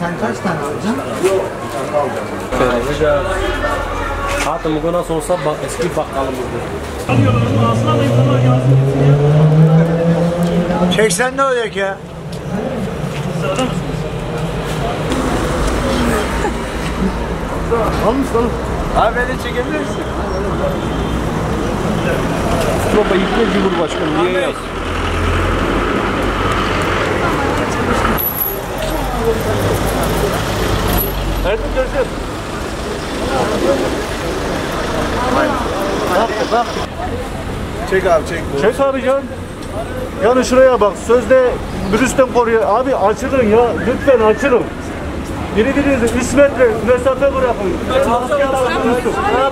Sen kaç tane alacaksın? Yok, bir tane alacağım. Hatım bugün nasıl olsa bak, eski bakkalım burada. 80 ne olacak ya? Almışsın. Abi beni çekebilir misin? Baba yıkma Cumhurbaşkanı diye yaz. Nerede göreceğiz? Bak. Çek abi çek. Çek abi can. Yani şuraya bak, sözde virüsten koruyor. Abi açılın ya, lütfen açılın. Birbirinize 3 metre mesafe bırakın.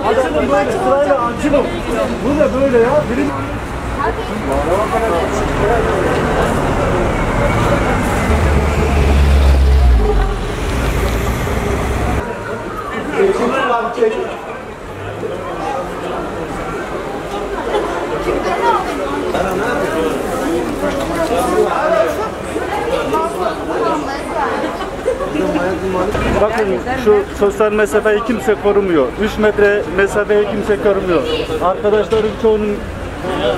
Açılın böyle, sırayla açılın. Bu ne böyle ya? Bakın şu sosyal mesafeyi kimse korumuyor. 3 metre mesafeyi kimse korumuyor. Arkadaşların çoğunun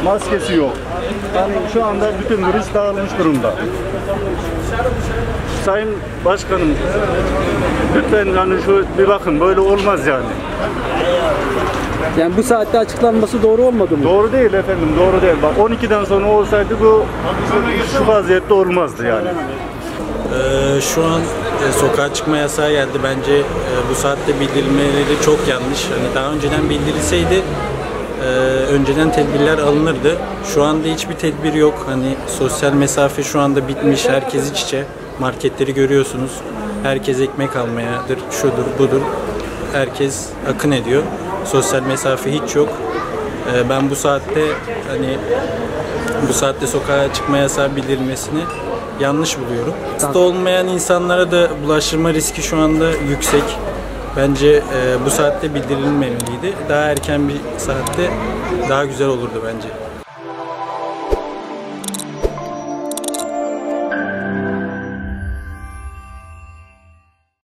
maskesi yok. Yani şu anda bütün virüs dağılmış durumda. Sayın Başkanım, lütfen yani şu bir bakın, böyle olmaz yani. Yani bu saatte açıklanması doğru olmadı mı? Doğru değil efendim, doğru değil. Bak 12'den sonra olsaydı bu şu vaziyette olmazdı yani. Şu an sokağa çıkma yasağı geldi. Bence bu saatte bildirilmeleri çok yanlış. Hani daha önceden bildirilseydi önceden tedbirler alınırdı. Şu anda hiçbir tedbir yok. Hani sosyal mesafe şu anda bitmiş. Herkes iç içe. Marketleri görüyorsunuz. Herkes ekmek almayadır, şudur, budur. Herkes akın ediyor. Sosyal mesafe hiç yok. Ben bu saatte sokağa çıkma yasağı bildirilmesini yanlış buluyorum. Hasta olmayan insanlara da bulaştırma riski şu anda yüksek. Bence bu saatte bildirilmemeliydi. Daha erken bir saatte daha güzel olurdu bence.